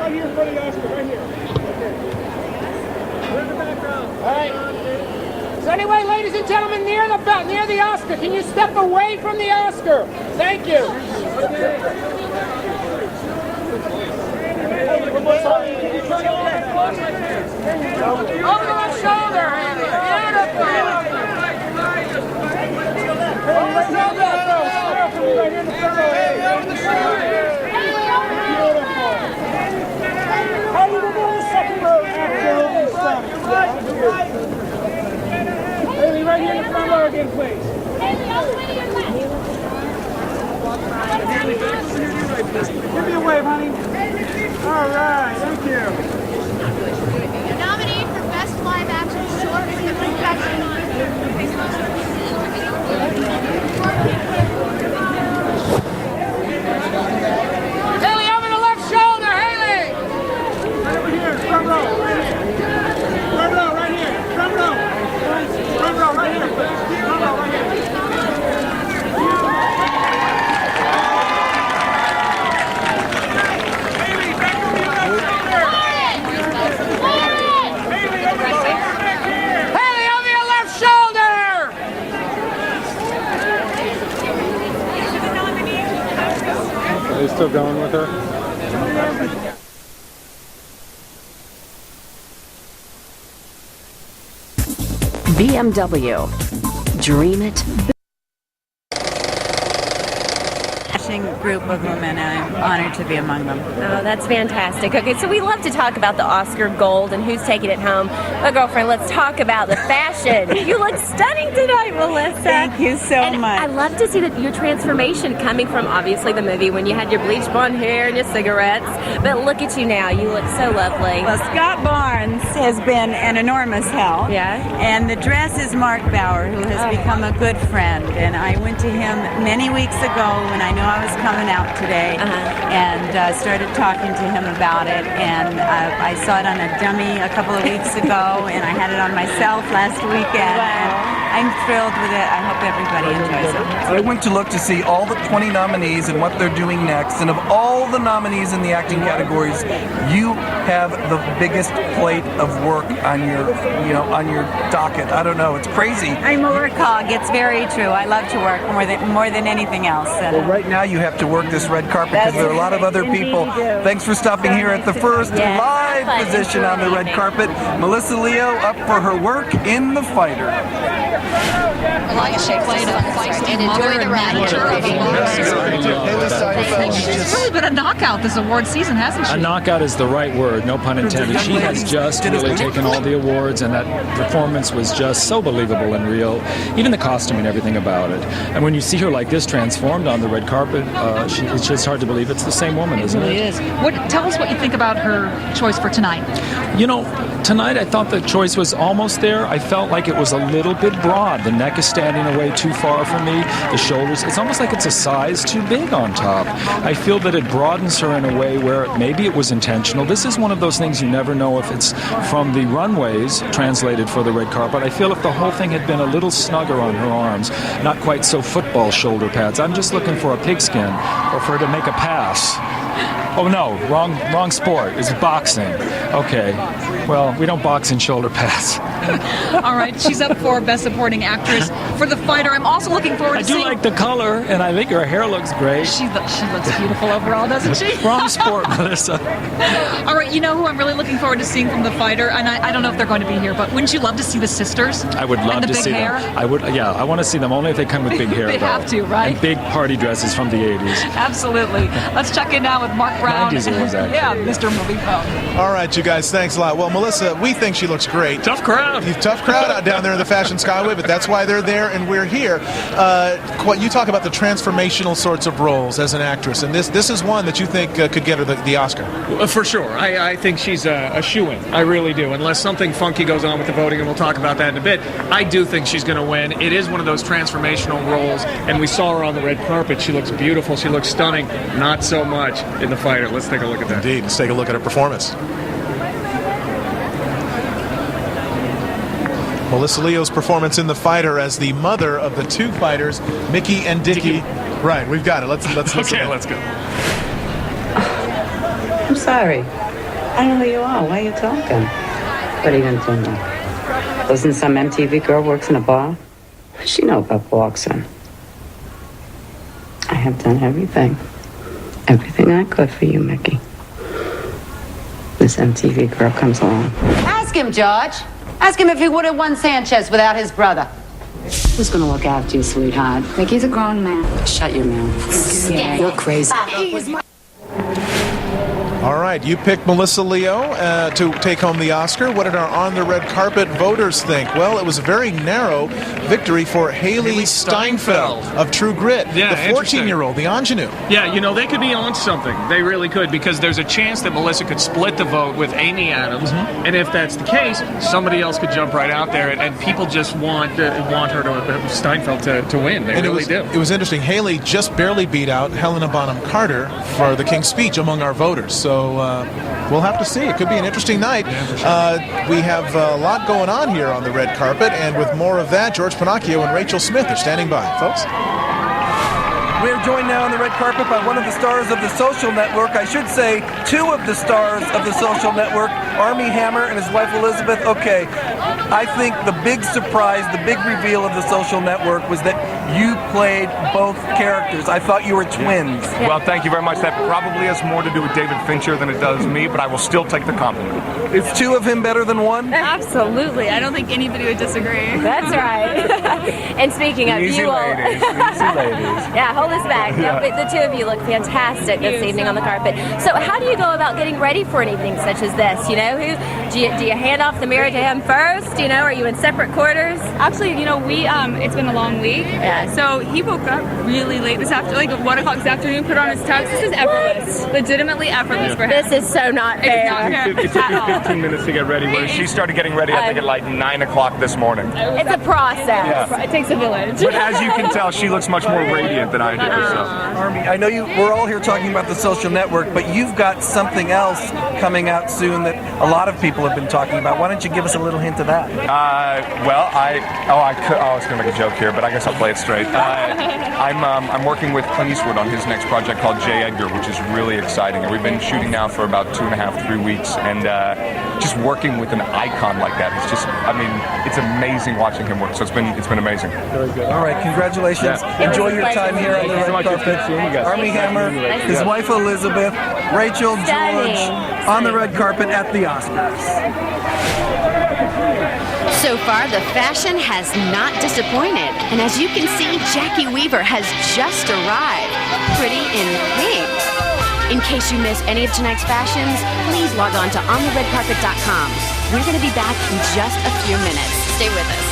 right here for the Oscar, right here. Okay. We're in the background. All right. So anyway, ladies and gentlemen, near the Oscar, can you step away from the Oscar? Thank you. Over the left shoulder, Andy. Haley, right here in the front row again, please. Haley, all the way to your left. Give me a wave, honey. All right, thank you. Nominated for Best Live Action Short in the Confession. Haley, over the left shoulder, Haley! Right over here, front row, right here. Front row, right here. Front row. Front row, right here. Front row, right here. Haley, back over your left shoulder. Haley, over the shoulder back here. Haley, over your left shoulder. Are they still going with her? BMW. Dream it. Group of women, and I'm honored to be among them. Oh, that's fantastic. Okay, so we love to talk about the Oscar Gold and who's taking it home. But girlfriend, let's talk about the fashion. You look stunning tonight, Melissa. Thank you so much. I love to see that your transformation coming from obviously the movie when you had your bleached blonde hair and your cigarettes. But look at you now. You look so lovely. Well, Scott Barnes has been an enormous help. Yeah. And the dress is Mark Bauer, who has become a good friend. And I went to him many weeks ago when I knew I was coming out today, and started talking to him about it. And I saw it on a dummy a couple of weeks ago, and I had it on myself last weekend. Wow. And I'm thrilled with it. I hope everybody enjoys it. I went to look to see all the 20 nominees and what they're doing next. And of all the nominees in the acting categories, you have the biggest plate of work on your docket. I don't know. It's crazy. I'm a workaholic. It's very true. I love to work more than anything else. And well, right now you have to work this red carpet because there are a lot of other people. Thanks for stopping here at the first live position on the red carpet. Melissa Leo up for her work in The Fighter. She played a fight and enjoy the ride. She's really been a knockout this award season, hasn't she? A knockout is the right word, no pun intended. She has just really taken all the awards, and that performance was just so believable and real. Even the costume and everything about it. And when you see her like this transformed on the red carpet, it's just hard to believe it's the same woman, isn't it? It really is. Tell us what you think about her choice for tonight. You know, tonight I thought the choice was almost there. I felt like it was a little bit broad. The neck is standing away too far from me. The shoulders, it's almost like it's a size too big on top. I feel that it broadens her in a way where maybe it was intentional. This is one of those things you never know if it's from the runways translated for the red carpet. I feel if the whole thing had been a little snugger on her arms, not quite so football shoulder pads. I'm just looking for a pigskin or for her to make a pass. Oh no, wrong sport. It's boxing. Okay. Well, we don't box in shoulder pads. All right, she's up for Best Supporting Actress for The Fighter. I'm also looking forward to seeing... I do like the color, and I think her hair looks great. She looks beautiful overall, doesn't she? Wrong sport, Melissa. All right, you know who I'm really looking forward to seeing from The Fighter? And I don't know if they're going to be here, but wouldn't you love to see the sisters? I would love to see them. I would, yeah, I want to see them only if they come with big hair. They have to, right? And big party dresses from the 80s. Absolutely. Let's check in now with Mark Brown. 90s it was, actually. Yeah, Mr. Movie Phone. All right, you guys, thanks a lot. Well, Melissa, we think she looks great. Tough crowd. Tough crowd out down there in the Fashion Skyway, but that's why they're there and we're here. You talk about the transformational sorts of roles as an actress, and this is one that you think could get her the Oscar. For sure. I think she's a shoo-in. I really do. Unless something funky goes on with the voting, and we'll talk about that in a bit, I do think she's going to win. It is one of those transformational roles, and we saw her on the red carpet. She looks beautiful. She looks stunning. Not so much in The Fighter. Let's take a look at that. Indeed. Let's take a look at her performance. Melissa Leo's performance in The Fighter as the mother of the two fighters, Mickey and Dickie. Right, we've got it. Let's okay, let's go. I'm sorry. I know who you are. Why are you talking? What are you going to do now? Listen, some MTV girl works in a bar? She know about boxing. I have done everything. Everything I could for you, Mickey. This MTV girl comes along. Ask him, George. Ask him if he would have won Sanchez without his brother. Who's going to look after you, sweetheart? Mickey's a grown man. Shut your mouth. You're crazy. All right, you picked Melissa Leo to take home the Oscar. What did our on-the-red-carpet voters think? Well, it was a very narrow victory for Haley Steinfeld of True Grit, Yeah, the 14-year-old, the ingenue. Yeah, you know, they could be on something. They really could, because there's a chance that Melissa could split the vote with Amy Adams, and if that's the case, somebody else could jump right out there, and people just want her to Steinfeld to win. They really do. It was interesting. Haley just barely beat out Helena Bonham Carter for the King's Speech among our voters. So we'll have to see. It could be an interesting night. We have a lot going on here on the red carpet, and with more of that, George Pinocchio and Rachel Smith are standing by. Folks? We are joined now on the red carpet by one of the stars of The Social Network. I should say two of the stars of The Social Network, Armie Hammer and his wife Elizabeth. Okay, I think the big surprise, the big reveal of The Social Network was that you played both characters. I thought you were twins. Well, thank you very much. That probably has more to do with David Fincher than it does me, but I will still take the compliment. Is two of him better than one? Absolutely. I don't think anybody would disagree. That's right. And speaking of, Easy you will... ladies. Easy ladies. Yeah, hold this back. Yeah. No, the two of you look fantastic this evening on the carpet. So how do you go about getting ready for an evening such as this? You know, do you hand off the mirror to him first? You know, are you in separate quarters? Actually, you know, it's been a long week. Yeah. So he woke up really late this afternoon, like 1 o'clock this afternoon, put on his tux. This is effortless. Legitimately effortless for him. This is so not fair. It's not fair It took at me all. 15 minutes to get ready, whereas she started getting ready, I think, at like 9 o'clock this morning. It's a process. Yeah. It takes a village. But as you can tell, she looks much more radiant than I do. So. Armie, I know we're all here talking about The Social Network, but you've got something else coming out soon that a lot of people have been talking about. Why don't you give us a little hint of that? I was going to make a joke here, but I guess I'll play it straight. I'm working with Clint Eastwood on his next project called J. Edgar, which is really exciting. And we've been shooting now for about 2.5, 3 weeks, and just working with an icon like that, it's amazing watching him work. So it's been amazing. Very good. All right, congratulations. Yeah. Enjoy your time here on the red carpet. Armie Hammer, his wife Elizabeth, Rachel, George, on the red carpet at the Oscars. So far, the fashion has not disappointed. And as you can see, Jackie Weaver has just arrived, pretty in pink. In case you missed any of tonight's fashions, please log on to ontheredcarpet.com. We're going to be back in just a few minutes. Stay with us.